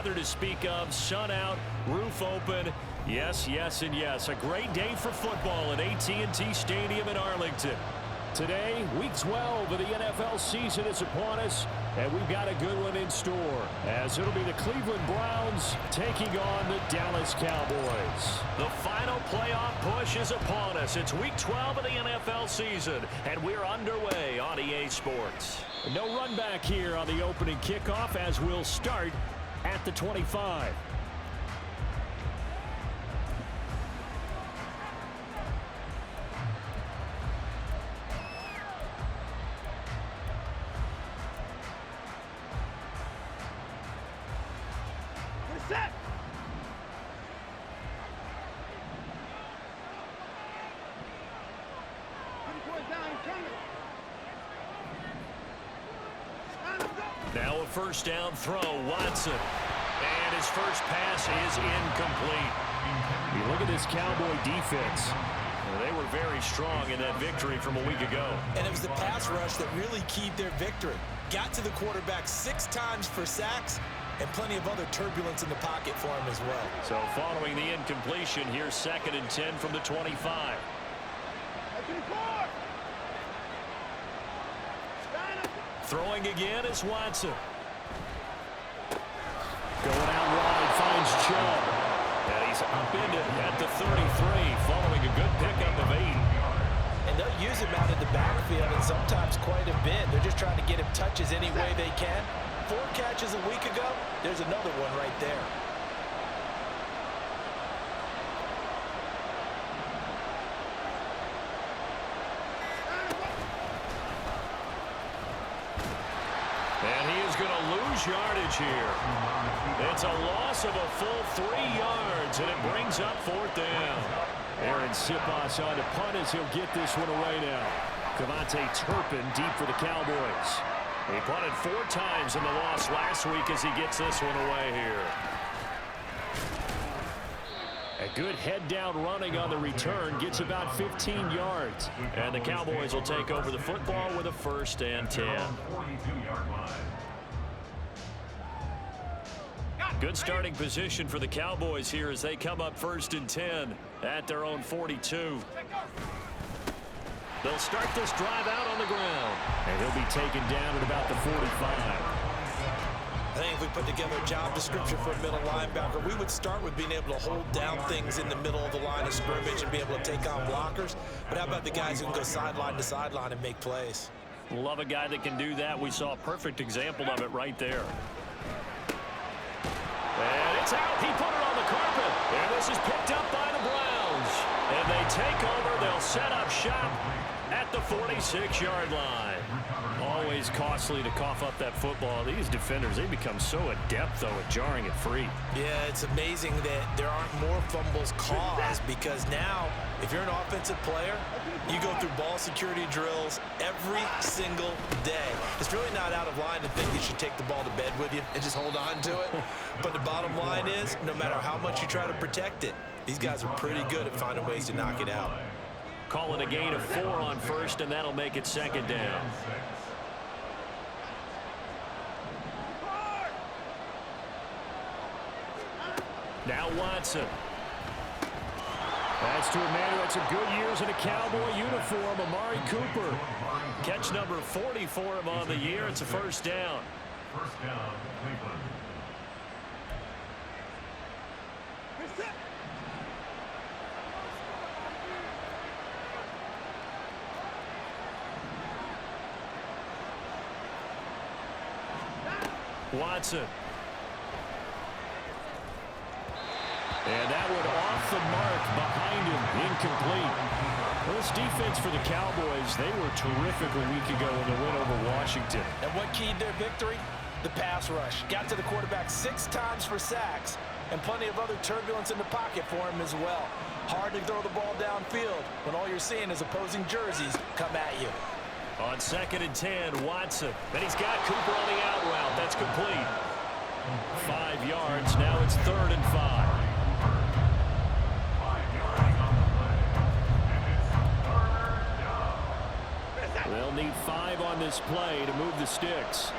weather to speak of. Sun out, roof open. Yes, yes, and yes. A great day for football at AT&T Stadium in Arlington. Today, Week 12 of the NFL season is upon us, and we've got a good one in store, as it'll be the Cleveland Browns taking on the Dallas Cowboys. The final playoff push is upon us. It's Week 12 of the NFL season, and we're underway on EA Sports. No run back here on the opening kickoff, as we'll start at the 25. Now a first down throw, Watson. And his first pass is incomplete. You look at this Cowboy defense. They were very strong in that victory from a week ago. And it was the pass rush that really keyed their victory. Got to the quarterback 6 times for sacks and plenty of other turbulence in the pocket for him as well. So following the incompletion, here's 2nd and 10 from the 25. Throwing again is Watson. Going out wide, finds Chubb. And he's upended at the 33, following a good pickup of 8. And they'll use him out in the backfield, and sometimes quite a bit. They're just trying to get him touches any way they can. 4 catches a week ago, there's another one right there. And he is going to lose yardage here. It's a loss of a full 3 yards, and it brings up 4th down. Aaron Siposs on to punt as he'll get this one away now. Cavante Turpin deep for the Cowboys. He punted 4 times in the loss last week as he gets this one away here. A good head-down running on the return, gets about 15 yards. And the Cowboys will take over the football with a 1st and 10. Good starting position for the Cowboys here as they come up 1st and 10 at their own 42. They'll start this drive out on the ground. And he'll be taken down at about the 45. I think if we put together a job description for a middle linebacker, we would start with being able to hold down things in the middle of the line of scrimmage and be able to take on blockers. But how about the guys who can go sideline to sideline and make plays? Love a guy that can do that. We saw a perfect example of it right there. And it's out. He put it on the carpet. And this is picked up by the Browns. And they take over. They'll set up shop at the 46-yard line. Always costly to cough up that football. These defenders, they become so adept, though, at jarring it free. Yeah, it's amazing that there aren't more fumbles caused, because now, if you're an offensive player, you go through ball security drills every single day. It's really not out of line to think you should take the ball to bed with you and just hold on to it. But the bottom line is, no matter how much you try to protect it, these guys are pretty good at finding ways to knock it out. Calling a gain of 4 on 1st, and that'll make it 2nd down. Now Watson. That's to a man who had some good years in a Cowboy uniform, Amari Cooper. Catch number 40 for him on the year. It's a 1st down. 1st down, Cleveland. Watson. And that one off the mark behind him, incomplete. Well, this defense for the Cowboys, they were terrific a week ago in the win over Washington. And what keyed their victory? The pass rush. Got to the quarterback 6 times for sacks, and plenty of other turbulence in the pocket for him as well. Hard to throw the ball downfield when all you're seeing is opposing jerseys come at you. On 2nd and 10, Watson. And he's got Cooper on the out route. That's complete. 5 yards. Now it's 3rd and 5. They'll need 5 on this play to move the sticks.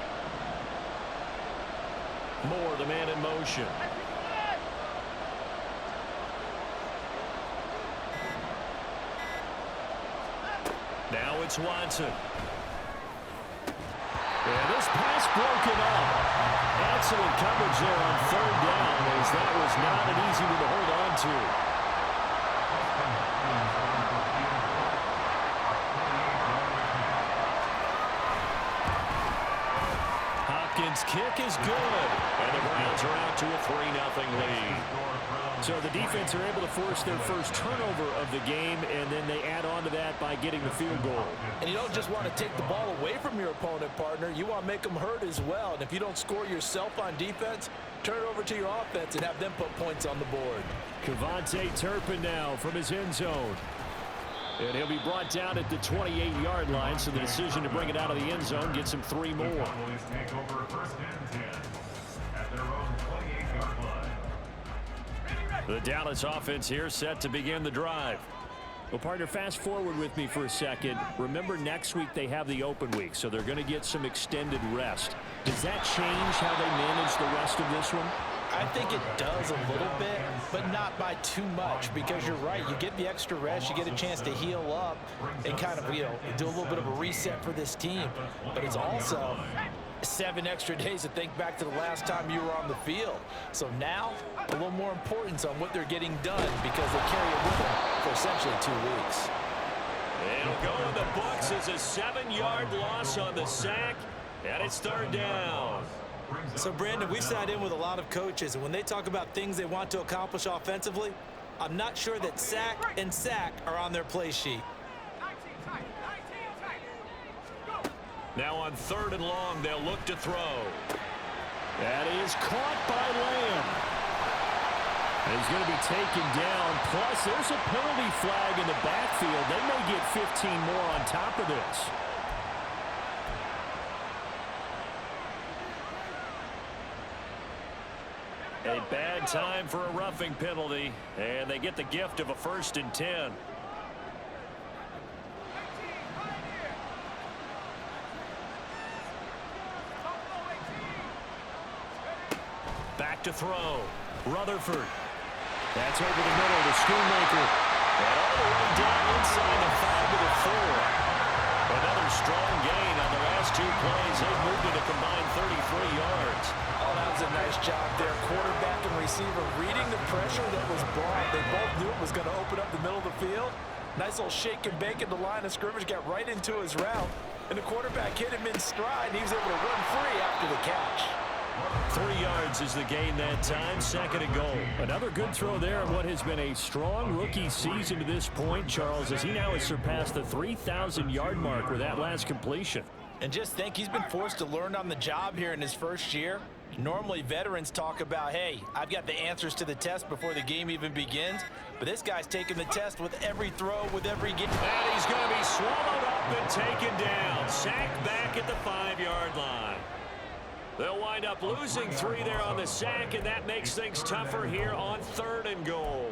Moore, the man in motion. Now it's Watson. And this pass broken up. Excellent coverage there on third down, as that was not an easy one to hold on to. Hopkins' kick is good, and the Browns are out to a 3-0 lead. So the defense are able to force their first turnover of the game, and then they add on to that by getting the field goal. And you don't just want to take the ball away from your opponent, partner. You want to make them hurt as well. And if you don't score yourself on defense, turn it over to your offense and have them put points on the board. Kevontae Turpin now from his end zone. And he'll be brought down at the 28-yard line, so the decision to bring it out of the end zone gets him 3 more. Cowboys take over first and 10 at their own 28-yard line. The Dallas offense here set to begin the drive. Well, partner, fast forward with me for a second. Remember, next week they have the open week, so they're going to get some extended rest. Does that change how they manage the rest of this one? I think it does a little bit, but not by too much, because you're right. You get the extra rest, you get a chance to heal up and kind of, do a little bit of a reset for this team. But it's also 7 extra days to think back to the last time you were on the field. So now, a little more importance on what they're getting done, because they carry it with them for essentially 2 weeks. It'll go in the books as a 7-yard loss on the sack, and it's third down. So, Brandon, we sat in with a lot of coaches, and when they talk about things they want to accomplish offensively, I'm not sure that sack and sack are on their play sheet. Now on 3rd and long, they'll look to throw. That is caught by Lamb. He's going to be taken down. Plus, there's a penalty flag in the backfield. They may get 15 more on top of this. A bad time for a roughing penalty, and they get the gift of a 1st and 10. Back to throw. Rutherford. That's over the middle to Schoonmaker. And all the way down inside the 5 to the 4. Another strong gain on the last 2 plays. They've moved it a combined 33 yards. Oh, that was a nice job there. Quarterback and receiver reading the pressure that was brought. They both knew it was going to open up the middle of the field. Nice little shake and bake at the line of scrimmage. Got right into his route. And the quarterback hit him in stride. And he was able to run free after the catch. 3 yards is the gain that time. 2nd and goal. Another good throw there on what has been a strong rookie season to this point, Charles, as he now has surpassed the 3,000-yard mark with that last completion. And just think, he's been forced to learn on the job here in his first year. Normally, veterans talk about, hey, I've got the answers to the test before the game even begins. But this guy's taking the test with every throw, with every game. And he's going to be swallowed up and taken down. Sacked back at the 5-yard line. They'll wind up losing 3 there on the sack, and that makes things tougher here on 3rd and goal.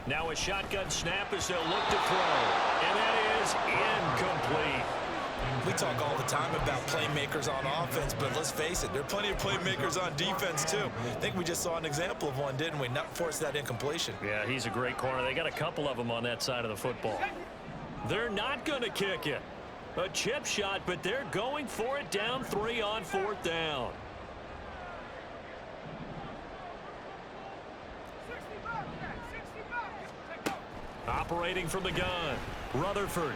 Now a shotgun snap as they'll look to throw, and that is incomplete. We talk all the time about playmakers on offense, but let's face it, there are plenty of playmakers on defense too. I think we just saw an example of one, didn't we? Not force that incompletion. Yeah, he's a great corner. They got a couple of them on that side of the football. They're not going to kick it. A chip shot, but they're going for it down 3 on 4th down. Operating from the gun, Rutherford.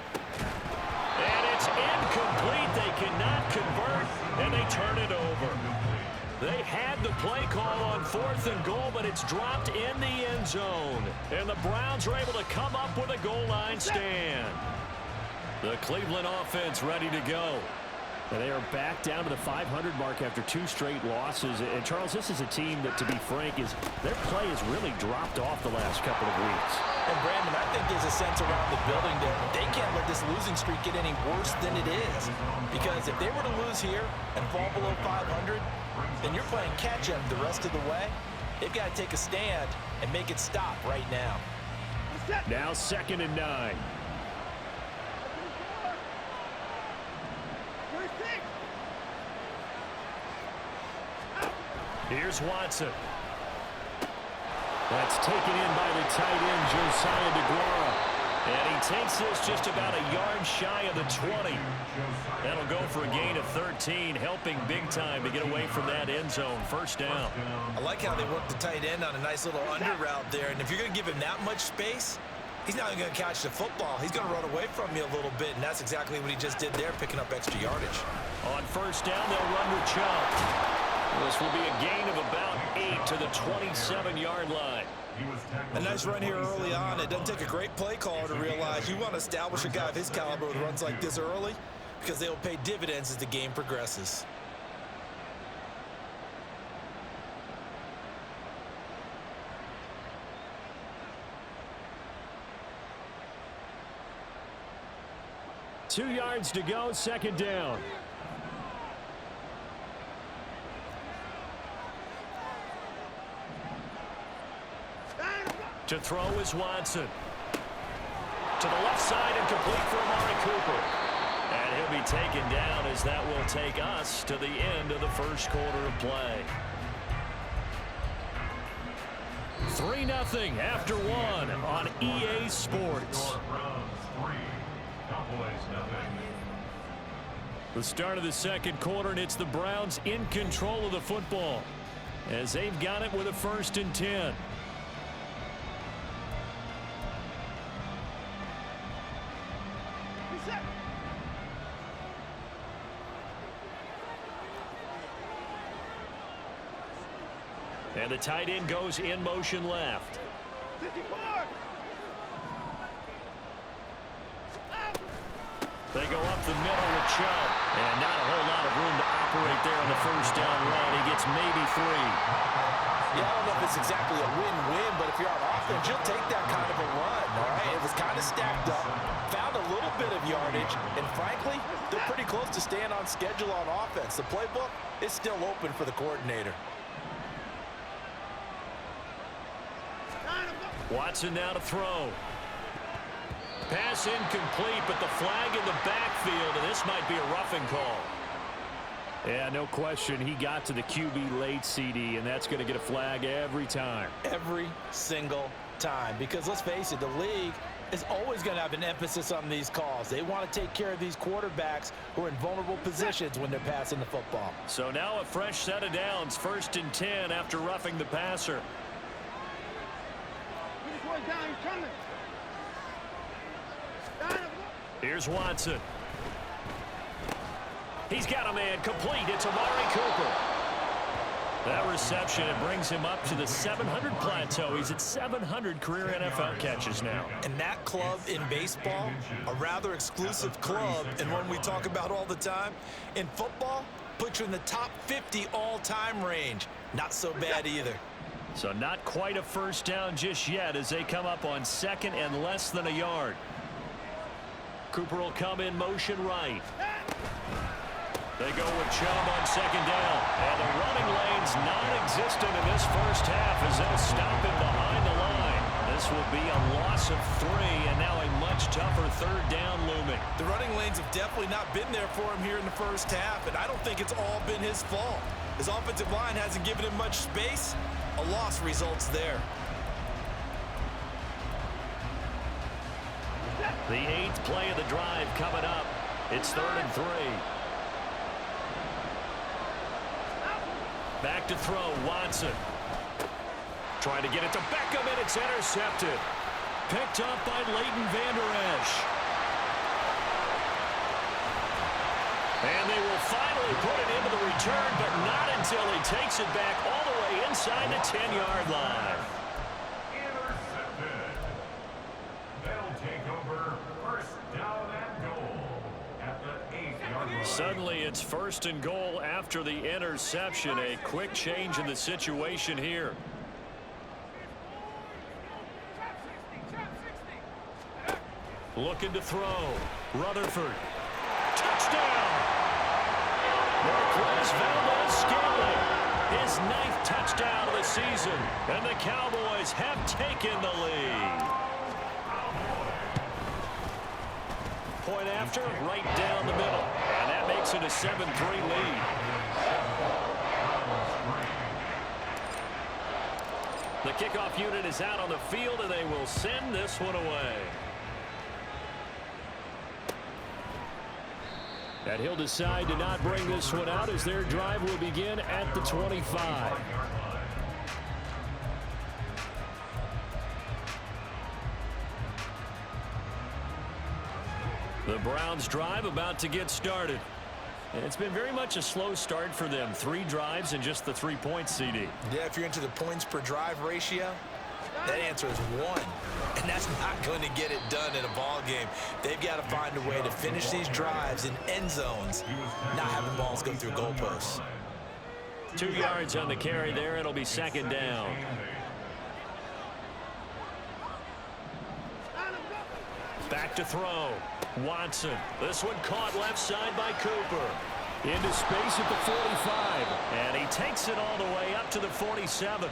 And it's incomplete. They cannot convert, and they turn it over. They had the play call on 4th and goal, but it's dropped in the end zone. And the Browns are able to come up with a goal line stand. The Cleveland offense ready to go. And they are back down to the 500 mark after 2 straight losses. And, Charles, this is a team that, to be frank, their play has really dropped off the last couple of weeks. And, Brandon, I think there's a sense around the building that they can't let this losing streak get any worse than it is. Because if they were to lose here and fall below 500, then you're playing catch-up the rest of the way. They've got to take a stand and make it stop right now. Now 2nd and 9. Here's Watson. That's taken in by the tight end, Josiah DeGuara. And he takes this just about a yard shy of the 20. That'll go for a gain of 13, helping big time to get away from that end zone. First down. I like how they work the tight end on a nice little under route there. And if you're going to give him that much space, he's not going to catch the football. He's going to run away from you a little bit, and that's exactly what he just did there, picking up extra yardage. On first down, they'll run with Chubb. This will be a gain of about 8 to the 27-yard line. A nice run here early on. It doesn't take a great play caller to realize you want to establish a guy of his caliber with runs like this early because they will pay dividends as the game progresses. Two yards to go, 2nd down. To throw is Watson. To the left side and complete for Amari Cooper. And he'll be taken down as that will take us to the end of the first quarter of play. 3-0 after 1 on EA Sports. The start of the second quarter, and it's the Browns in control of the football as they've got it with a 1st and 10. And the tight end goes in motion left. They go up the middle with Chubb. And not a whole lot of room to operate there on the first down run. He gets maybe 3. Yeah, I don't know if it's exactly a win-win, but if you're on offense, you'll take that kind of a run, all right? It was kind of stacked up, found a little bit of yardage, and frankly, they're pretty close to staying on schedule on offense. The playbook is still open for the coordinator. Watson now to throw. Pass incomplete, but the flag in the backfield, and this might be a roughing call. Yeah, no question. He got to the QB late, CD, and that's going to get a flag every time. Every single time. Because let's face it, the league is always going to have an emphasis on these calls. They want to take care of these quarterbacks who are in vulnerable positions when they're passing the football. So now a fresh set of downs. 1st and 10 after roughing the passer. Here's Watson. He's got a man complete. It's Amari Cooper. That reception, it brings him up to the 700 plateau. He's at 700 career NFL catches now. And that club in baseball, a rather exclusive club, and one we talk about all the time. In football, puts you in the top 50 all-time range. Not so bad either. So not quite a first down just yet as they come up on 2nd and less than a yard. Cooper will come in motion right. They go with Chubb on 2nd down. And the running lane's non-existent in this first half as they'll stop him behind the line. This will be a loss of 3 and now a much tougher 3rd down looming. The running lanes have definitely not been there for him here in the first half, and I don't think it's all been his fault. His offensive line hasn't given him much space. A loss results there. The 8th play of the drive coming up. It's 3rd and 3. Back to throw, Watson. Trying to get it to Beckham, and it's intercepted. Picked up by Leighton Vander Esch. And they will finally put it into the return, but not until he takes it back all the way inside the 10-yard line. Intercepted. They'll take over 1st down and goal at the 8-yard line. Suddenly it's 1st and goal after the interception. A quick change in the situation here. Looking to throw. Rutherford. Touchdown! Marquez Valdez-Scantling. His 9th touchdown of the season. And the Cowboys have taken the lead. Point after, right down the middle. And that makes it a 7-3 lead. The kickoff unit is out on the field, and they will send this one away. And he'll decide to not bring this one out as their drive will begin at the 25. The Browns drive about to get started. And it's been very much a slow start for them. 3 drives and just the 3 points, CD. Yeah, if you're into the points per drive ratio, that answer is 1. And that's not going to get it done in a ball game. They've got to find a way to finish these drives in end zones, not having balls go through goalposts. 2 yards on the carry there. It'll be 2nd down. Back to throw. Watson. This one caught left side by Cooper. Into space at the 45. And he takes it all the way up to the 47.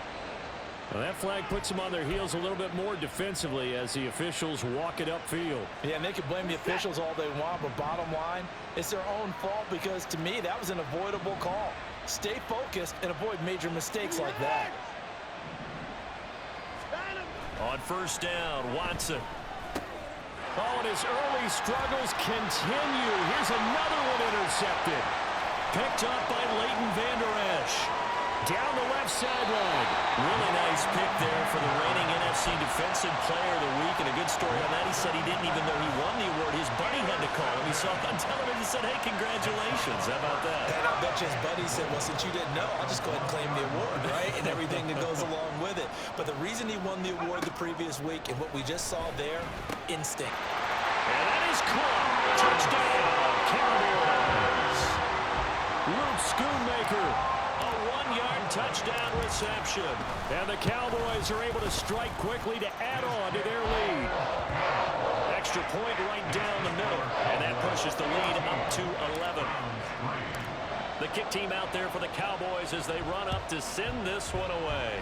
Well, that flag puts them on their heels a little bit more defensively as the officials walk it upfield. Yeah, and they can blame the officials all they want, but bottom line, it's their own fault because, to me, that was an avoidable call. Stay focused and avoid major mistakes like that. On 1st down, Watson. Oh, and his early struggles continue. Here's another one intercepted. Picked up by Leighton Vander Esch. Down the left sideline. Really nice pick there for the reigning NFC Defensive Player of the Week. And a good story on that. He said he didn't even know he won the award. His buddy had to call him. He saw it on television and said, hey, congratulations. How about that? And I bet you his buddy said, well, since you didn't know, I'll just go ahead and claim the award, right? And everything that goes along with it. But the reason he won the award the previous week and what we just saw there, instinct. And that is caught. Touchdown, Cowboys. Luke Schoonmaker. A 1-yard touchdown reception. And the Cowboys are able to strike quickly to add on to their lead. Extra point right down the middle. And that pushes the lead up to 11. The kick team out there for the Cowboys as they run up to send this one away.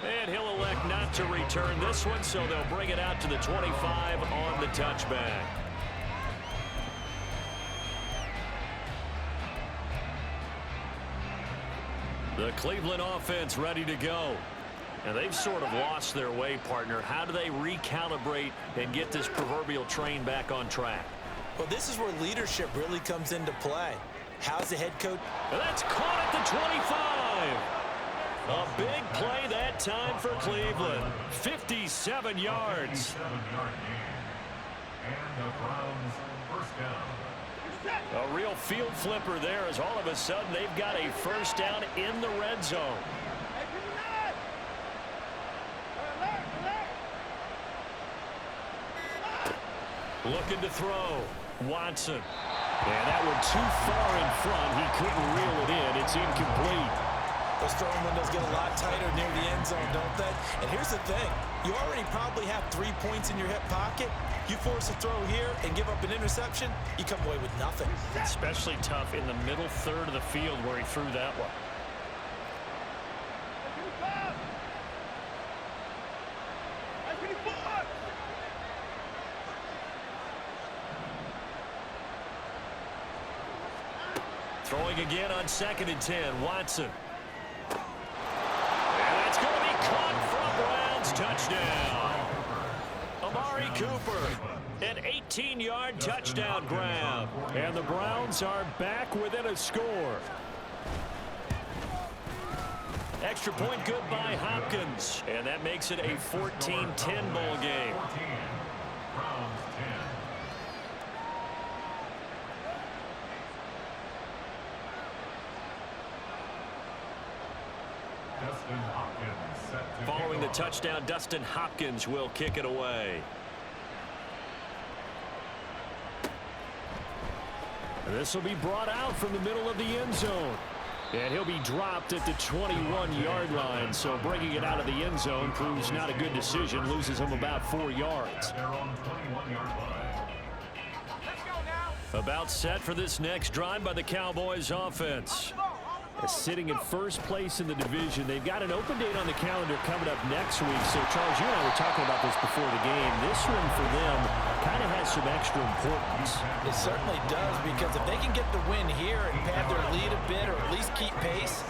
And he'll elect not to return this one, so they'll bring it out to the 25 on the touchback. The Cleveland offense ready to go. And they've sort of lost their way, partner. How do they recalibrate and get this proverbial train back on track? Well, this is where leadership really comes into play. How's the head coach? And that's caught at the 25. A big play that time for Cleveland. 57 yards. And the Browns first down. A real field flipper there as all of a sudden they've got a 1st down in the red zone. Looking to throw. Watson. And that one too far in front. He couldn't reel it in. It's incomplete. Those throwing windows get a lot tighter near the end zone, don't they? And here's the thing. You already probably have 3 points in your hip pocket. You force a throw here and give up an interception, you come away with nothing. Especially tough in the middle third of the field where he threw that one. Throwing again on 2nd and 10, Watson. Touchdown. Amari Cooper. An 18-yard touchdown grab. And the Browns are back within a score. Extra point good by Hopkins. And that makes it a 14-10 ball game. Browns 10. Dustin Hopkins set to Following the touchdown, Dustin Hopkins will kick it away. This will be brought out from the middle of the end zone. And he'll be dropped at the 21-yard line. So bringing it out of the end zone proves not a good decision. Loses him about 4 yards. About set for this next drive by the Cowboys offense. Sitting in first place in the division. They've got an open date on the calendar coming up next week. So, Charles, you and I were talking about this before the game. This one for them kind of has some extra importance. It certainly does, because if they can get the win here and pad their lead a bit, or at least keep pace,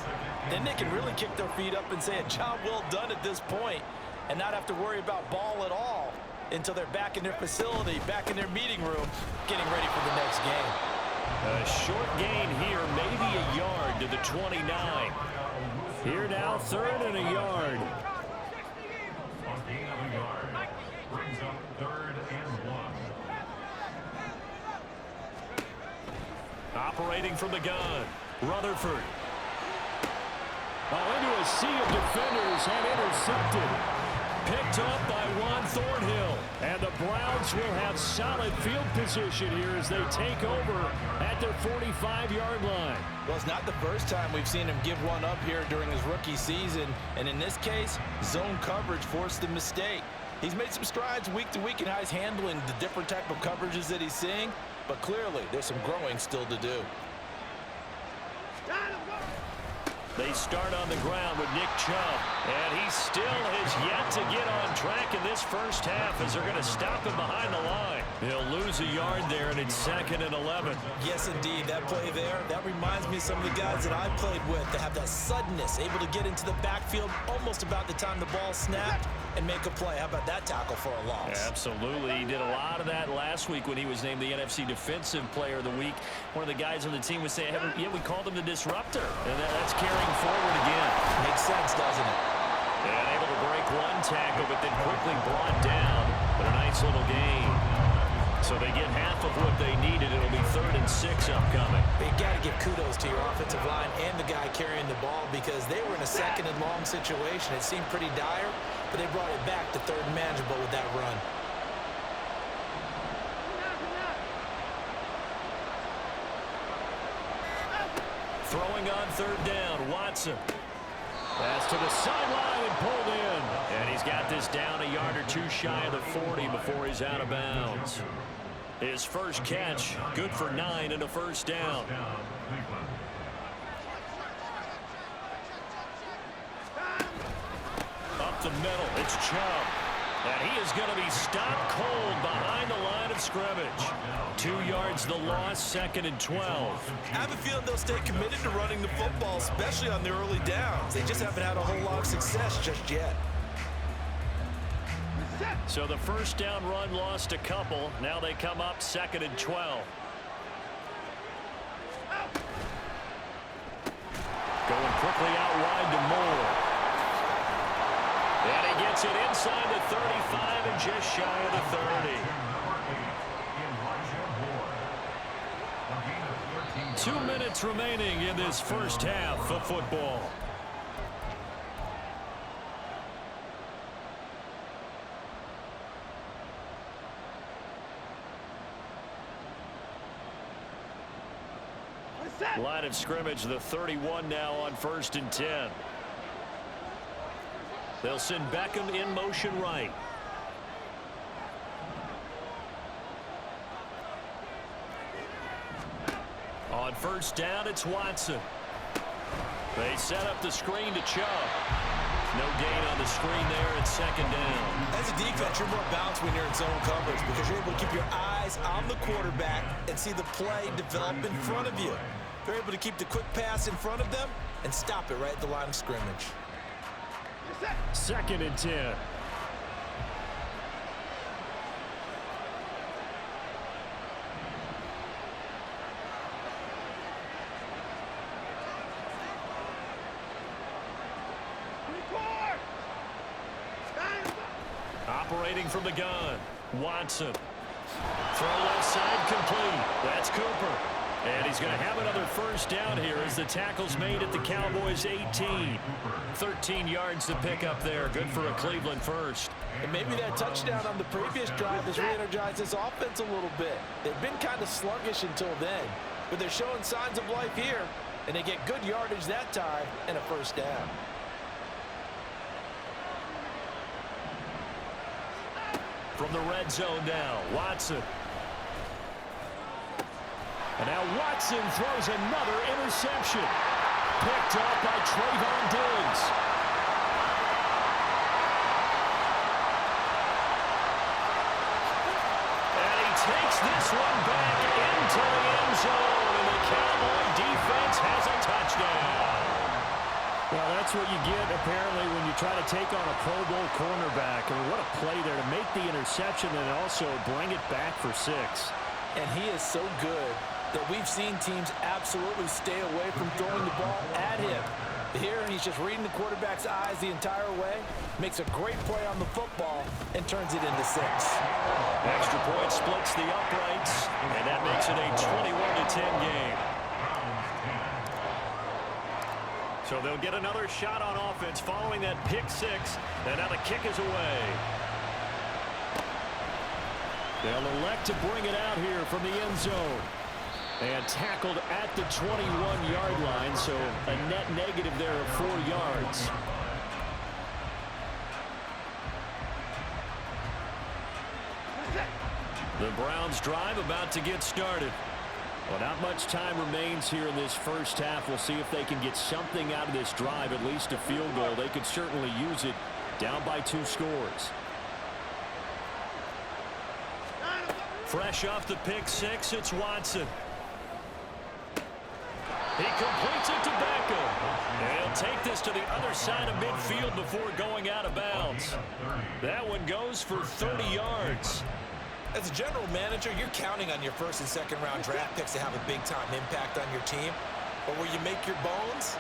then they can really kick their feet up and say a job well done at this point and not have to worry about ball at all until they're back in their facility, back in their meeting room, getting ready for the next game. A short gain here, maybe a yard to the 29. Here now, 3rd and a yard. On gain of a yard, brings up 3rd and 1. Operating from the gun, Rutherford. Into a sea of defenders and intercepted. Picked up by Juan Thornhill. And the Browns will have solid field position here as they take over at their 45-yard line. Well, it's not the first time we've seen him give one up here during his rookie season. And in this case, zone coverage forced the mistake. He's made some strides week to week in how he's handling the different type of coverages that he's seeing. But clearly, there's some growing still to do. They start on the ground with Nick Chubb, and he still has yet to get on track in this first half as they're going to stop him behind the line. He'll lose a yard there, and it's 2nd and 11. Yes, indeed. That play there, that reminds me of some of the guys that I played with that have that suddenness, able to get into the backfield almost about the time the ball snapped and make a play. How about that tackle for a loss? Absolutely. He did a lot of that last week when he was named the NFC Defensive Player of the Week. One of the guys on the team was saying, yeah, we called him the disruptor, and that's carrying forward again. Makes sense, doesn't it? And able to break one tackle, but then quickly brought down. But a nice little gain. So they get half of what they needed. It'll be 3rd and 6 upcoming. You got to give kudos to your offensive line and the guy carrying the ball, because they were in a 2nd and long situation. It seemed pretty dire, but they brought it back to 3rd and manageable with that run. Throwing on 3rd down, Watson. Pass to the sideline and pulled in. And he's got this down a yard or 2 shy of the 40 before he's out of bounds. His first catch, good for 9 and a first down. Up the middle, it's Chubb. And he is going to be stopped cold behind the line of scrimmage. 2 yards the loss, 2nd and 12. I have a feeling they'll stay committed to running the football, especially on the early downs. They just haven't had a whole lot of success just yet. So the first down run lost a couple. Now they come up 2nd and 12. Going quickly out wide to Moore. And he gets it inside the 35 and just shy of the 30. 2 minutes remaining in this first half of football. Line of scrimmage, the 31 now on 1st and 10. They'll send Beckham in motion right. On 1st down, it's Watson. They set up the screen to Chubb. No gain on the screen there at 2nd down. As a defense, you're more balanced when you're in zone coverage because you're able to keep your eyes on the quarterback and see the play develop in front of you. They're able to keep the quick pass in front of them and stop it right at the line of scrimmage. 2nd and 10. Operating from the gun, Watson. Throw left side complete. That's Cooper. And he's going to have another first down here as the tackle's made at the Cowboys' 18. 13 yards to pick up there. Good for a Cleveland first. And maybe that touchdown on the previous drive has re-energized this offense a little bit. They've been kind of sluggish until then. but they're showing signs of life here, and they get good yardage that time and a first down. From the red zone now, Watson. And now Watson throws another interception. Picked up by Trayvon Diggs. And he takes this one back into the end zone, and the Cowboy defense has a touchdown. Well, that's what you get, apparently, when you try to take on a Pro Bowl cornerback. I mean, what a play there to make the interception and also bring it back for 6. And he is so good that we've seen teams absolutely stay away from throwing the ball at him. Here, he's just reading the quarterback's eyes the entire way, makes a great play on the football, and turns it into 6. Extra point splits the uprights, and that makes it a 21-10 game. So they'll get another shot on offense following that pick 6, and now the kick is away. They'll elect to bring it out here from the end zone. And tackled at the 21-yard line, so a net negative there of 4 yards. The Browns drive about to get started. Well, not much time remains here in this first half. We'll see if they can get something out of this drive, at least a field goal. They could certainly use it down by 2 scores. Fresh off the pick 6, it's Watson. He completes it to Beckham. And he'll take this to the other side of midfield before going out of bounds. That one goes for 30 yards. As a general manager, you're counting on your first and second round draft picks to have a big-time impact on your team. But where you make your bones,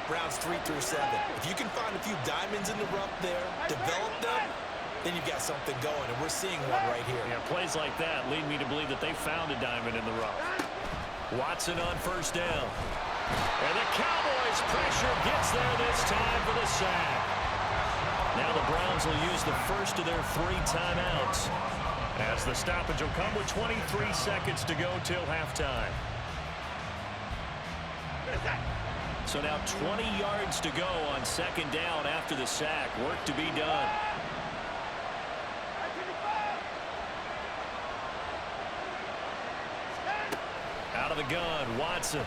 rounds 3 through 7. If you can find a few diamonds in the rough there, develop them, then you've got something going, and we're seeing one right here. Yeah, plays like that lead me to believe that they found a diamond in the rough. Watson on first down. And the Cowboys' pressure gets there this time for the sack. Now the Browns will use the first of their 3 timeouts, as the stoppage will come with 23 seconds to go till halftime. So now 20 yards to go on second down after the sack. Work to be done. Out of the gun, Watson.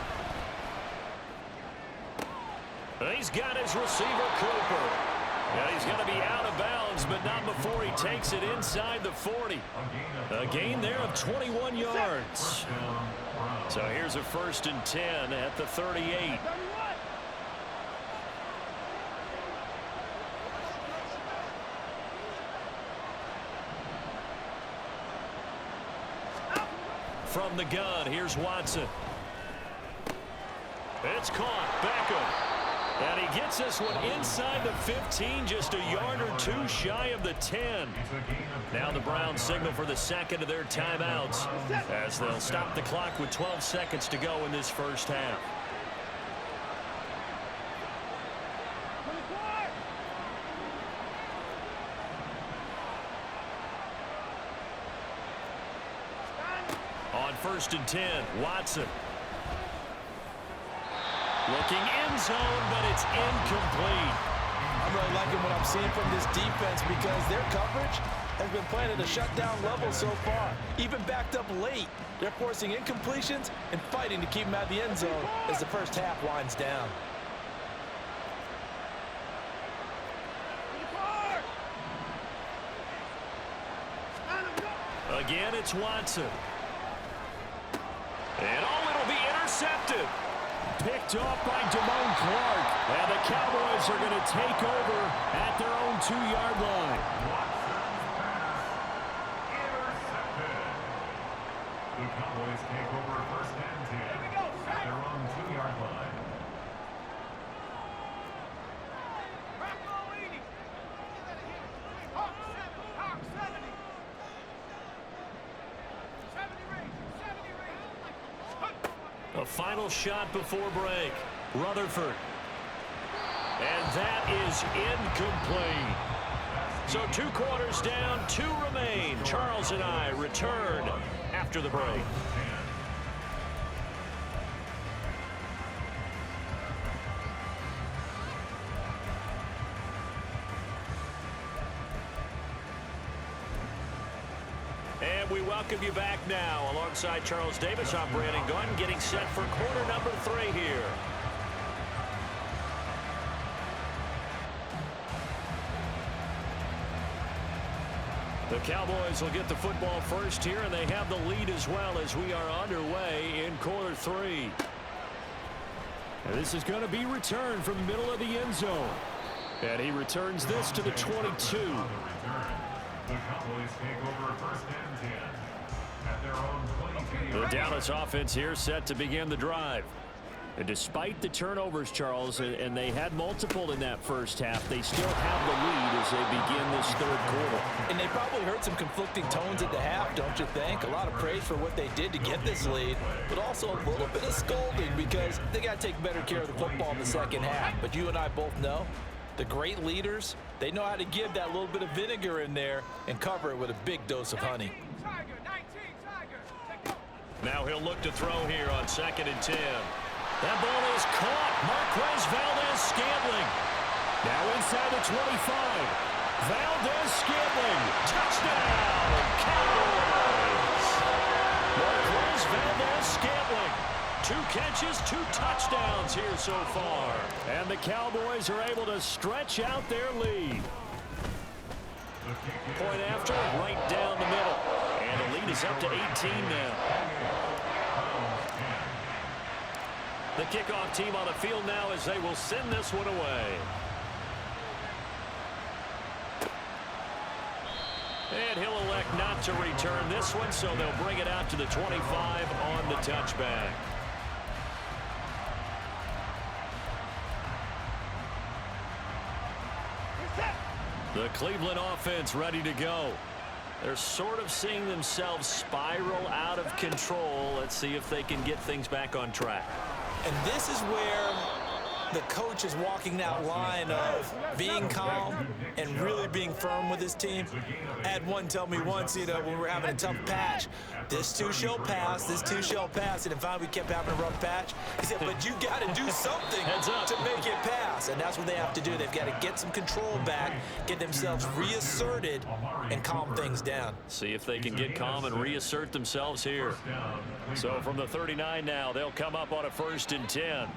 And he's got his receiver, Cooper. And he's going to be out of bounds, but not before he takes it inside the 40. A gain there of 21 yards. So here's a 1st and 10 at the 38. From the gun, here's Watson. It's caught. Beckham. And he gets this one inside the 15, just a yard or 2 shy of the 10. Now the Browns signal for the second of their timeouts, as they'll stop the clock with 12 seconds to go in this first half. On 1st and 10, Watson. Looking end zone, but it's incomplete. I'm really liking what I'm seeing from this defense because their coverage has been playing at a shutdown level so far. Even backed up late, they're forcing incompletions and fighting to keep them out of the end zone as the first half winds down. Again, it's Watson. And it'll be intercepted. Picked off by Damone Clark. And the Cowboys are going to take over at their own 2-yard line. Intercepted. The Cowboys take over 1st and 10 at their own 2-yard line. A final shot before break. Rutherford. And that is incomplete. So 2 quarters down, 2 remain. Charles and I return after the break. And we welcome you back now. Alongside Charles Davis, I'm Brandon Gunn, getting set for quarter number 3 here. The Cowboys will get the football first here, and they have the lead as well as we are underway in quarter 3. And this is going to be returned from the middle of the end zone. And he returns this to the 22. The Cowboys take over first and 10 at their own 22. The Dallas offense here set to begin the drive. And despite the turnovers, Charles, and they had multiple in that first half, they still have the lead as they begin this third quarter. And they probably heard some conflicting tones at the half, don't you think? A lot of praise for what they did to get this lead, but also a little bit of scolding because they got to take better care of the football in the second half. But you and I both know the great leaders, they know how to give that little bit of vinegar in there and cover it with a big dose of honey. Now he'll look to throw here on 2nd and 10. That ball is caught. Marquez Valdez-Scantling. Now inside the 25. Valdez-Scantling. Touchdown, Cowboys. Marquez Valdez-Scantling. 2 catches, 2 touchdowns here so far. And the Cowboys are able to stretch out their lead. Point after, right down the middle. And the lead is up to 18 now. The kickoff team on the field now as they will send this one away. And he'll elect not to return this one, so they'll bring it out to the 25 on the touchback. The Cleveland offense ready to go. They're sort of seeing themselves spiral out of control. Let's see if they can get things back on track. And this is where the coach is walking that line of being calm and really being firm with his team. I had one tell me once, you know, when we were having a tough patch, this too shall pass, this too shall pass. And finally we kept having a rough patch. He said, but you got to do something to make it pass. And that's what they have to do. They've got to get some control back, get themselves reasserted, and calm things down. See if they can get calm and reassert themselves here. So from the 39 now, they'll come up on a 1st and 10.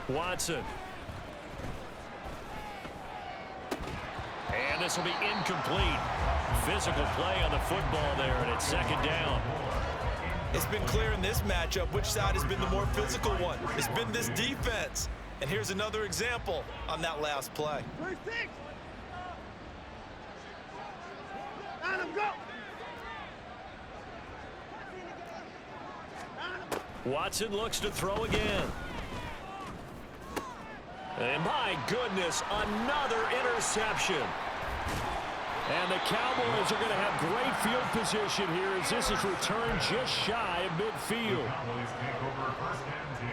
Watson. And this will be incomplete. Physical play on the football there, and it's 2nd down. It's been clear in this matchup which side has been the more physical one. It's been this defense. And here's another example on that last play. Watson looks to throw again. And my goodness, another interception. And the Cowboys are going to have great field position here as this is returned just shy of midfield. The Cowboys take over first and 10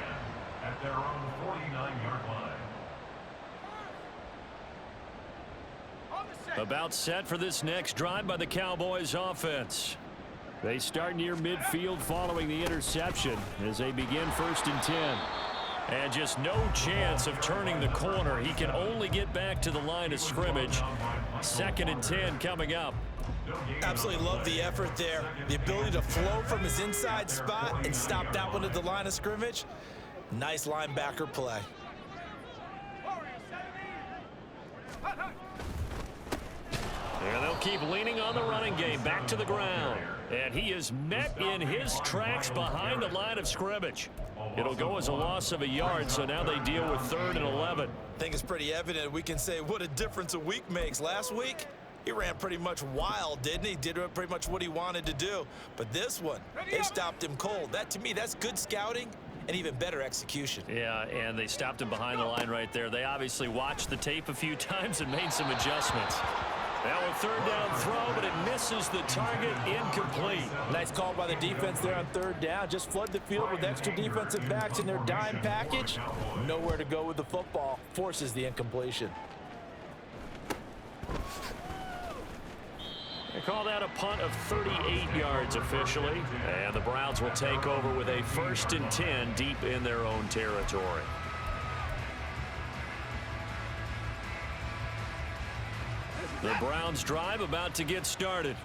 at their own 49-yard line. About set for this next drive by the Cowboys offense. They start near midfield following the interception as they begin 1st and 10. And just no chance of turning the corner. He can only get back to the line of scrimmage. 2nd and 10 coming up. Absolutely love the effort there. The ability to flow from his inside spot and stop that one at the line of scrimmage. Nice linebacker play. And they'll keep leaning on the running game back to the ground. And he is met in his tracks behind the line of scrimmage. It'll go as a loss of a yard, so now they deal with 3rd and 11. I think it's pretty evident. We can say what a difference a week makes. Last week, he ran pretty much wild, didn't he? Did pretty much what he wanted to do. But this one, they stopped him cold. That, to me, that's good scouting and even better execution. Yeah, and they stopped him behind the line right there. They obviously watched the tape a few times and made some adjustments. Now a 3rd down throw, but it misses the target, incomplete. Nice call by the defense there on 3rd down. Just flood the field with extra defensive backs in their dime package. Nowhere to go with the football. Forces the incompletion. They call that a punt of 38 yards officially. And the Browns will take over with a 1st and 10 deep in their own territory. The Browns drive about to get started.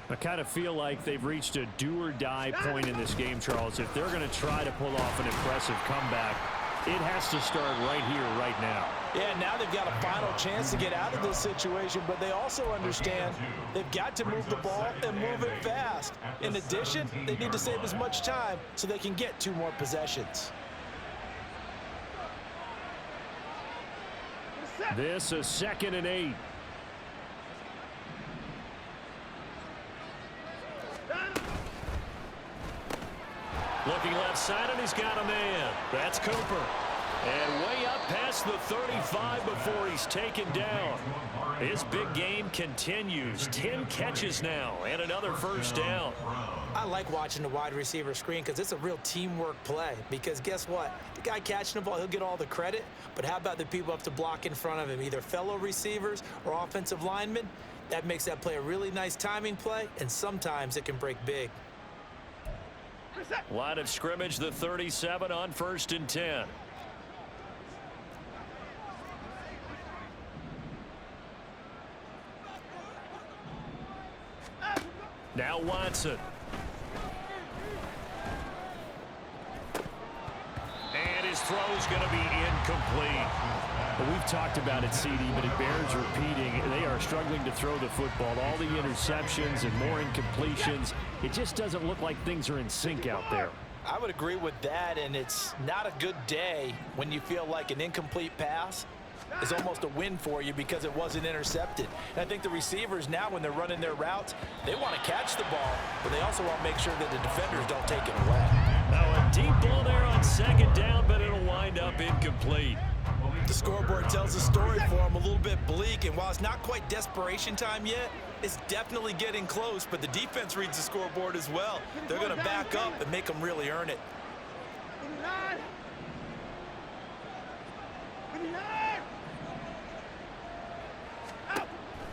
I kind of feel like they've reached a do-or-die point in this game, Charles. If they're going to try to pull off an impressive comeback, it has to start right here, right now. Yeah, now they've got a final chance to get out of this situation, but they also understand they've got to move the ball and move it fast. In addition, they need to save as much time so they can get 2 more possessions. This is 2nd and 8. Looking left side, and he's got a man. That's Cooper. And way up past the 35 before he's taken down. His big game continues. 10 catches now and another first down. I like watching the wide receiver screen because it's a real teamwork play. Because guess what? The guy catching the ball, he'll get all the credit. But how about the people up to block in front of him, either fellow receivers or offensive linemen? That makes that play a really nice timing play, and sometimes it can break big. Line of scrimmage, the 37 on 1st and 10. Now Watson. And his throw's going to be incomplete. Well, we've talked about it, CD, but it bears repeating. They are struggling to throw the football. All the interceptions and more incompletions. It just doesn't look like things are in sync out there. I would agree with that, and it's not a good day when you feel like an incomplete pass is almost a win for you because it wasn't intercepted. And I think the receivers now, when they're running their routes, they want to catch the ball, but they also want to make sure that the defenders don't take it away. Now a deep ball there on 2nd down, but it'll wind up incomplete. The scoreboard tells a story for them, a little bit bleak, and while it's not quite desperation time yet, it's definitely getting close, but the defense reads the scoreboard as well. They're going to back up and make them really earn it.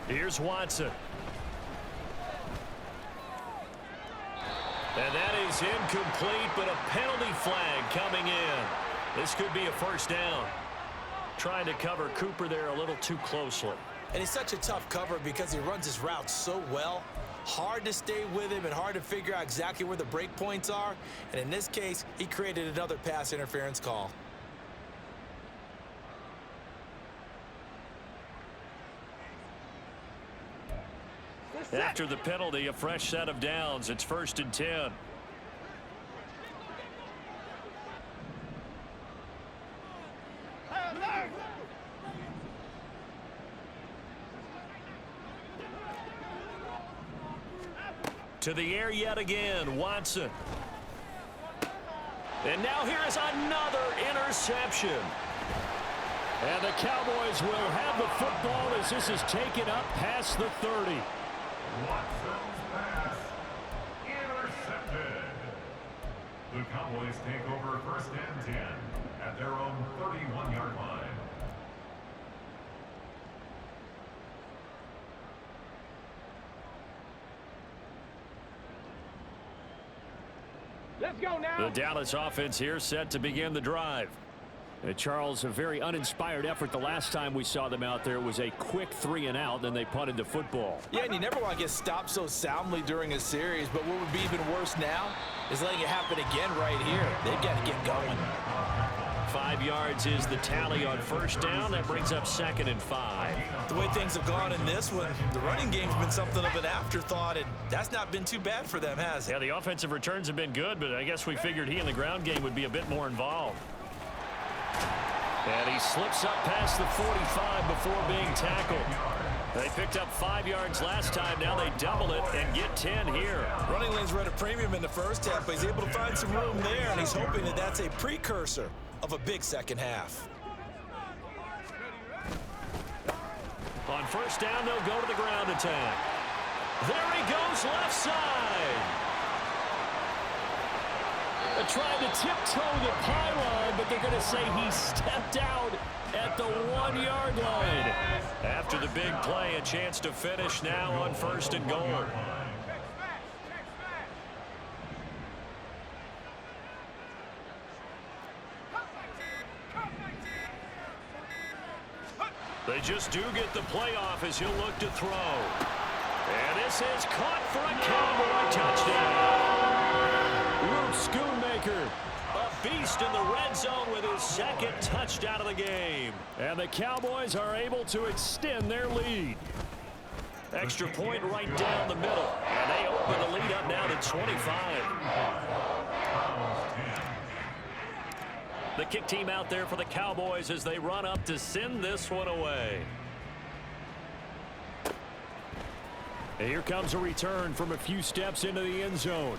Here's Watson. And that is incomplete, but a penalty flag coming in. This could be a first down. Trying to cover Cooper there a little too closely. And he's such a tough cover because he runs his route so well. Hard to stay with him and hard to figure out exactly where the break points are. And in this case, he created another pass interference call. After the penalty, a fresh set of downs. It's 1st and 10. To the air yet again, Watson. And now here is another interception. And the Cowboys will have the football as this is taken up past the 30. Watson's pass intercepted. The Cowboys take over 1st and 10 at their own 31-yard line. Let's go now. The Dallas offense here set to begin the drive. Charles, a very uninspired effort the last time we saw them out there. Was a quick 3 and out, then they punted the football. Yeah, and you never want to get stopped so soundly during a series, but what would be even worse now is letting it happen again right here. They've got to get going. 5 yards is the tally on 1st down. That brings up 2nd and 5. The way things have gone in this one, the running game's been something of an afterthought, and that's not been too bad for them, has it? Yeah, the offensive returns have been good, but I guess we figured he in the ground game would be a bit more involved. And he slips up past the 45 before being tackled. They picked up 5 yards last time. Now they double it and get 10 here. Running lanes were at a premium in the first half, but he's able to find some room there, and he's hoping that that's a precursor of a big second half. On 1st down, they'll go to the ground attack. There he goes, left side. They're trying to tiptoe the pylon, but they're going to say he stepped out at the 1-yard line. After the big play, a chance to finish now on 1st and goal. The They just do get the playoff as he'll look to throw. And this is caught for a Cowboy touchdown. Luke Schoonmaker, a beast in the red zone with his second touchdown of the game. And the Cowboys are able to extend their lead. Extra point right down the middle. And they open the lead up now to 25. The kick team out there for the Cowboys as they run up to send this one away. And here comes a return from a few steps into the end zone.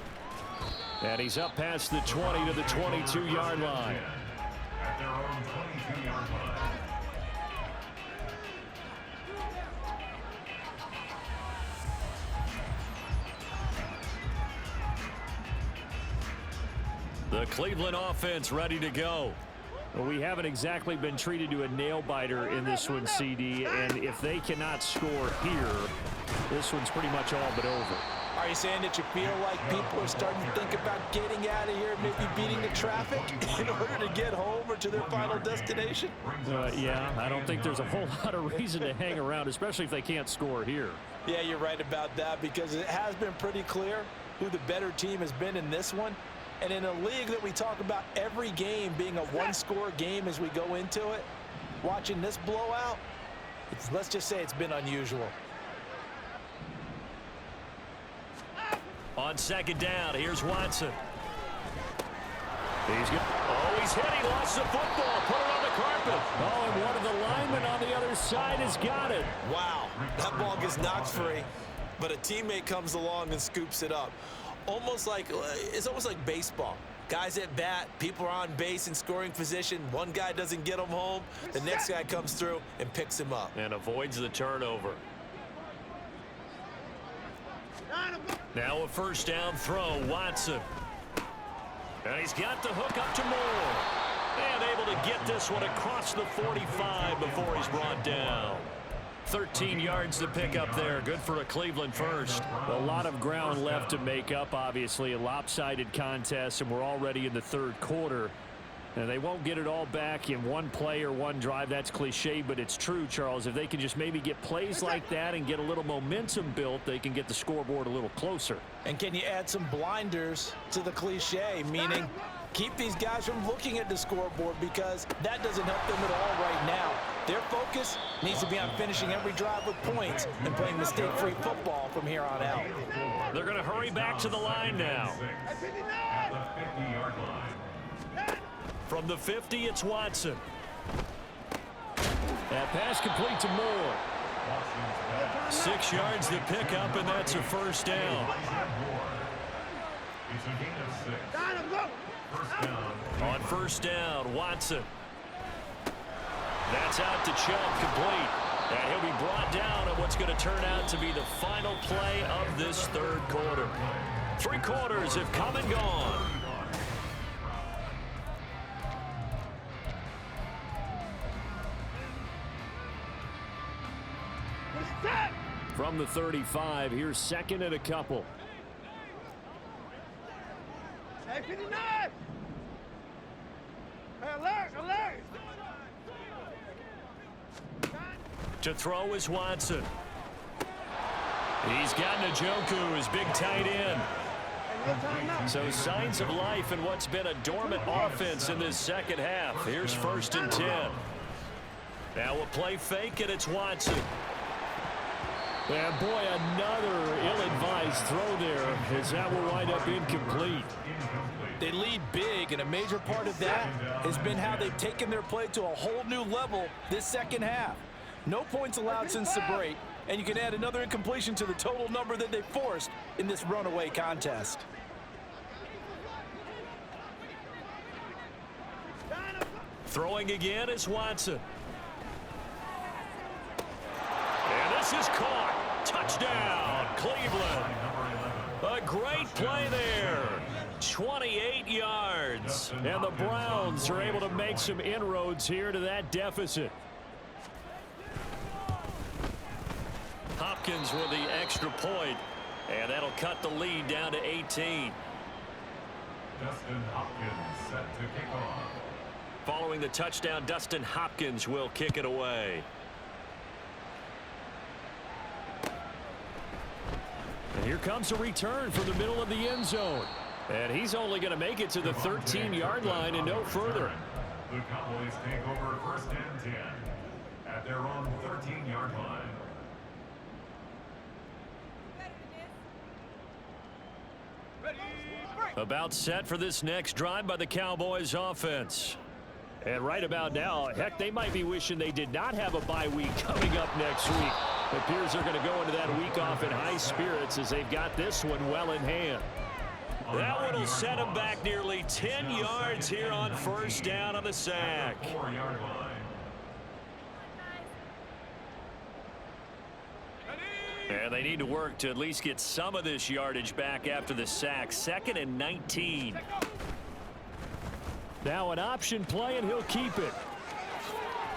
And he's up past the 20 to the 22-yard line. At their own 22-yard line. The Cleveland offense ready to go. Well, we haven't exactly been treated to a nail-biter in this one, CD, and if they cannot score here, this one's pretty much all but over. Are you saying that you feel like people are starting to think about getting out of here, maybe beating the traffic in order to get home or to their final destination? Yeah, I don't think there's a whole lot of reason to hang around, especially if they can't score here. Yeah, you're right about that, because it has been pretty clear who the better team has been in this one. And in a league that we talk about every game being a one-score game as we go into it, watching this blowout, let's just say it's been unusual. On second down, here's Watson. He's hit. He lost the football. Put it on the carpet. Oh, and one of the linemen on the other side has got it. Wow, that ball gets knocked free, but a teammate comes along and scoops it up. It's almost like baseball. Guys at bat, people are on base in scoring position. One guy doesn't get him home. The next guy comes through and picks him up. And avoids the turnover. Now a first down throw, Watson. And he's got the hook up to Moore. And able to get this one across the 45 before he's brought down. 13 yards to pick up there. Good for a Cleveland first. A lot of ground left to make up, obviously. A lopsided contest, and we're already in the third quarter. And they won't get it all back in one play or one drive. That's cliche, but it's true, Charles. If they can just maybe get plays like that and get a little momentum built, they can get the scoreboard a little closer. And can you add some blinders to the cliche, meaning keep these guys from looking at the scoreboard, because that doesn't help them at all right now. Their focus needs to be on finishing every drive with points and playing mistake-free football from here on out. They're going to hurry back to the line now. At the 50-yard line. From the 50, it's Watson. That pass complete to Moore. 6 yards to pick up, and that's a first down. It's a gain of 6. First down. On first down, Watson. That's out to Chubb, complete. And he'll be brought down on what's going to turn out to be the final play of this third quarter. 3 quarters have come and gone. From the 35, here's second and a couple. Alert! To throw is Watson. He's got Njoku, his big tight end. So signs of life in what's been a dormant offense in this second half. Here's first and 10. Now a play fake, and it's Watson. And boy, another ill-advised throw there, as that will wind up incomplete. They lead big, and a major part of that has been how they've taken their play to a whole new level this second half. No points allowed since the break, and you can add another incompletion to the total number that they forced in this runaway contest. Throwing again is Watson. And this is caught. Touchdown, Cleveland. A great play there. 28 yards. And the Browns are able to make some inroads here to that deficit. Hopkins with the extra point, and that'll cut the lead down to 18. Dustin Hopkins set to kick off. Following the touchdown, Dustin Hopkins will kick it away. Here comes a return from the middle of the end zone. And he's only going to make it to the 13-yard line and no further. The Cowboys take over first and 10 at their own 13-yard line. About set for this next drive by the Cowboys offense. And right about now, heck, they might be wishing they did not have a bye week coming up next week. It appears they're going to go into that week off in high spirits as they've got this one well in hand. That one will set him back nearly 10 yards here on first down on the sack. And they need to work to at least get some of this yardage back after the sack. 2nd and 19. Now an option play, and he'll keep it.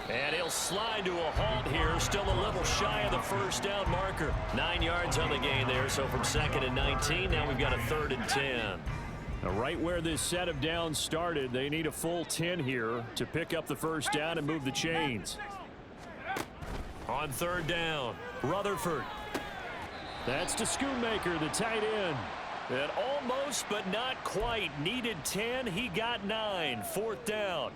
And he'll slide to a halt here, still a little shy of the first down marker. 9 yards on the gain there, so from 2nd and 19, now we've got a 3rd and 10. Now right where this set of downs started, they need a full 10 here to pick up the first down and move the chains. On 3rd down, Rutherford. That's to Schoonmaker, the tight end. And almost, but not quite. Needed 10, he got 9. 4th down.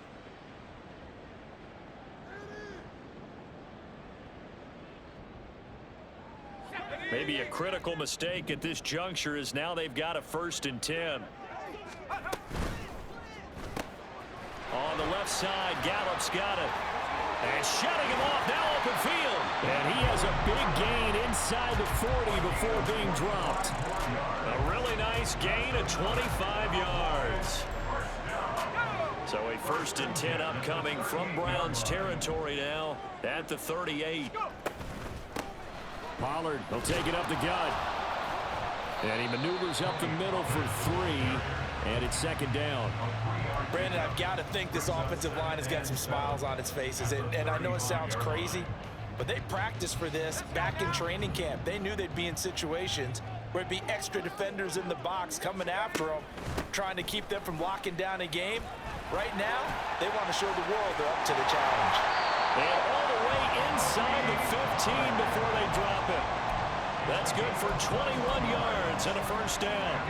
Maybe a critical mistake at this juncture is now they've got a 1st and 10. On the left side, Gallup's got it. And shutting him off, now open field. And he has a big gain inside the 40 before being dropped. A really nice gain of 25 yards. So a 1st and 10 upcoming from Browns territory now at the 38. Pollard will take it up the gut. And he maneuvers up the middle for 3. And it's 2nd down. Brandon, I've got to think this offensive line has got some smiles on its faces. And I know it sounds crazy, but they practiced for this back in training camp. They knew they'd be in situations where it'd be extra defenders in the box coming after them, trying to keep them from locking down a game. Right now, they want to show the world they're up to the challenge. And all the way inside the 15 before they drop it. That's good for 21 yards and a first down.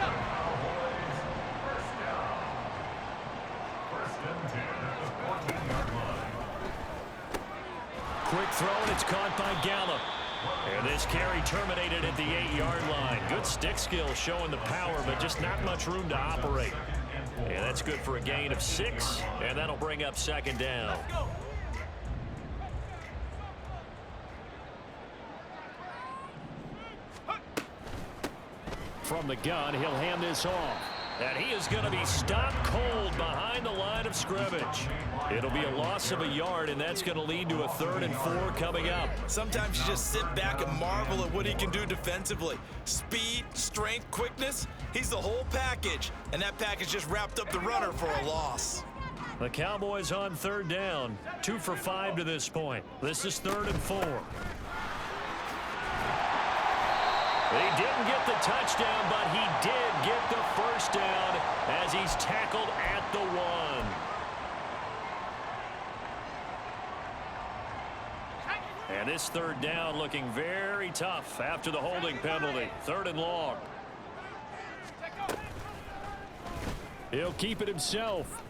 Quick throw, and it's caught by Gallup. And this carry terminated at the 8-yard line. Good stick skill showing the power, but just not much room to operate. And that's good for a gain of 6, and that'll bring up 2nd down. From the gun, he'll hand this off. And he is going to be stopped cold behind the line of scrimmage. It'll be a loss of a yard, and that's going to lead to a 3rd and 4 coming up. Sometimes you just sit back and marvel at what he can do defensively. Speed, strength, quickness, he's the whole package. And that package just wrapped up the runner for a loss. The Cowboys on 3rd down. 2 for 5 to this point. This is 3rd and 4. He didn't get the touchdown, but he did get the first down as he's tackled at the 1. And this 3rd down looking very tough after the holding penalty. 3rd and long. He'll keep it himself.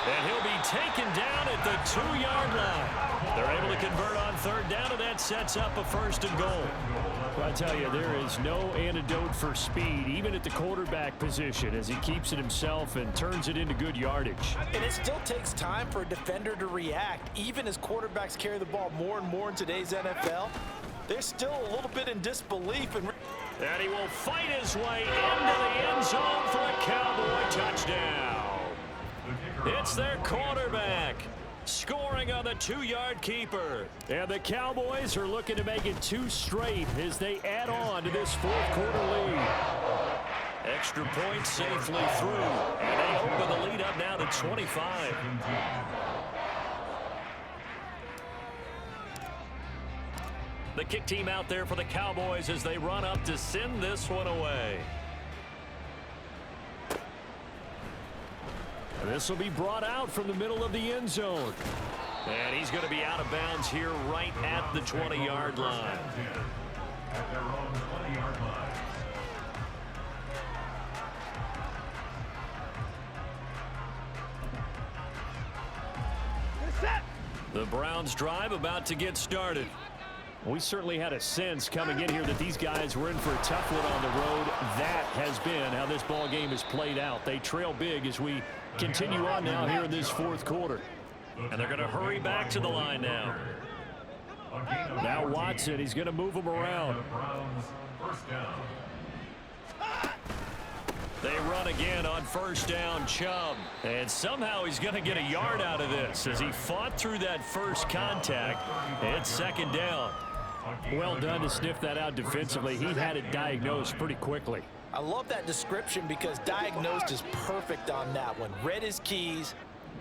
And he'll be taken down at the 2-yard line. They're able to convert on 3rd down, and that sets up a 1st and goal. Well, I tell you, there is no antidote for speed, even at the quarterback position, as he keeps it himself and turns it into good yardage. And it still takes time for a defender to react. Even as quarterbacks carry the ball more and more in today's NFL, they're still a little bit in disbelief. And he will fight his way into the end zone for a Cowboy touchdown. It's their quarterback scoring on the 2-yard keeper. And the Cowboys are looking to make it 2 straight as they add on to this 4th quarter lead. Extra point safely through. And they open the lead up now to 25. The kick team out there for the Cowboys as they run up to send this one away. This will be brought out from the middle of the end zone. And he's going to be out of bounds here right at the 20-yard line. at their own 20-yard line. The Browns drive about to get started. We certainly had a sense coming in here that these guys were in for a tough one on the road. That has been how this ball game has played out. They trail big as we continue on now here in this fourth quarter. And they're going to hurry back to the line now. Now Watson, he's going to move them around. First down. They run again on first down, Chubb. And somehow he's going to get a yard out of this as he fought through that first contact. It's second down. Well done to sniff that out defensively. He had it diagnosed pretty quickly. I love that description because diagnosed is perfect on that one. Read his keys,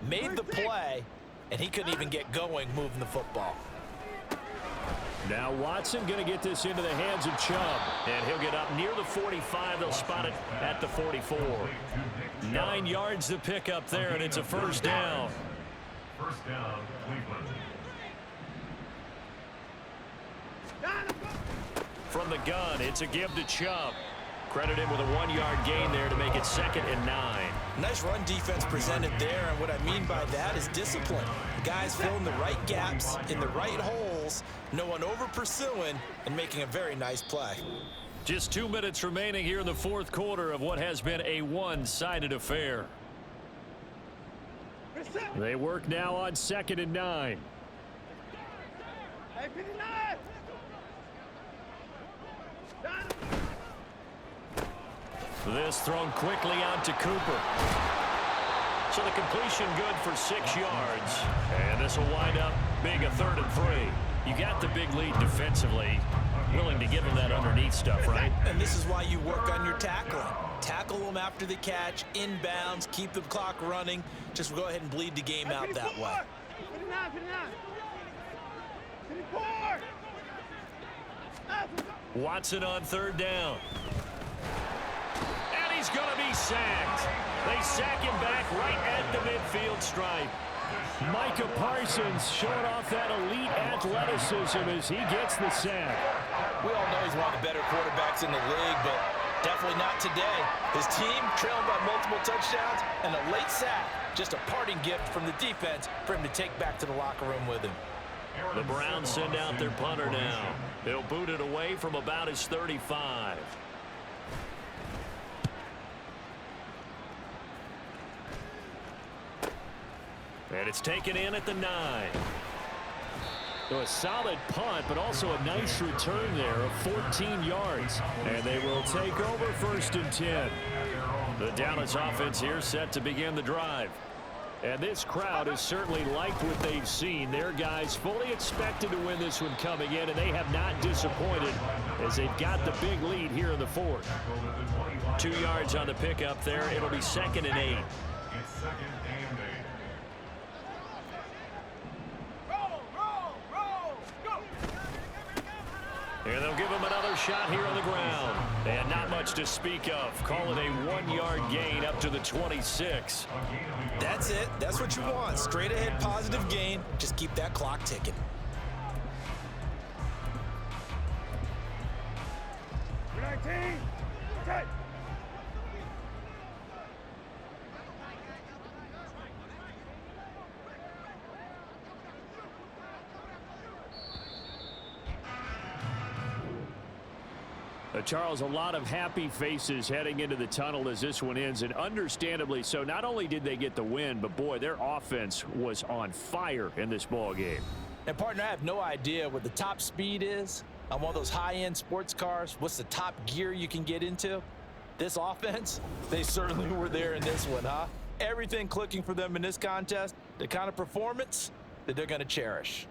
made the play, and he couldn't even get going moving the football. Now Watson going to get this into the hands of Chubb. And he'll get up near the 45. They'll spot it at the 44. 9 yards to pick up there, and it's a first down. First down, Cleveland. From the gun, it's a give to Chubb. Credit him with a 1-yard gain there to make it 2nd and 9. Nice run defense presented there, and what I mean by that is discipline. Guys filling the right gaps in the right holes, no one over pursuing, and making a very nice play. Just 2 minutes remaining here in the fourth quarter of what has been a one-sided affair. They work now on 2nd and 9. This thrown quickly out to Cooper. So the completion good for 6 yards. And this will wind up being a 3rd and 3. You got the big lead defensively. Willing to give him that underneath stuff, right? And this is why you work on your tackling. Tackle them after the catch, inbounds, keep the clock running. Just go ahead and bleed the game out that way. Watson on 3rd down. And he's going to be sacked. They sack him back right at the midfield stripe. Micah Parsons showing off that elite athleticism as he gets the sack. We all know he's one of the better quarterbacks in the league, but definitely not today. His team trailing by multiple touchdowns and a late sack. Just a parting gift from the defense for him to take back to the locker room with him. The Browns send out their punter now. They'll boot it away from about his 35. And it's taken in at the 9. So a solid punt, but also a nice return there of 14 yards. And they will take over 1st and 10. The Dallas offense here set to begin the drive. And this crowd has certainly liked what they've seen. Their guys fully expected to win this one coming in, and they have not disappointed as they've got the big lead here in the 4th. 2 yards on the pickup there. It'll be 2nd and 8. It's 2nd and 8. And they'll give him another shot here on the ground. And not much to speak of. Call it a 1-yard gain up to the 26. That's it. That's what you want. Straight ahead positive gain. Just keep that clock ticking. Charles, a lot of happy faces heading into the tunnel as this one ends, and understandably so. Not only did they get the win, but boy, their offense was on fire in this ball game. And partner, I have no idea what the top speed is on one of those high-end sports cars. What's the top gear you can get into? This offense, they certainly were there in this one, huh? Everything clicking for them in this contest, the kind of performance that they're going to cherish.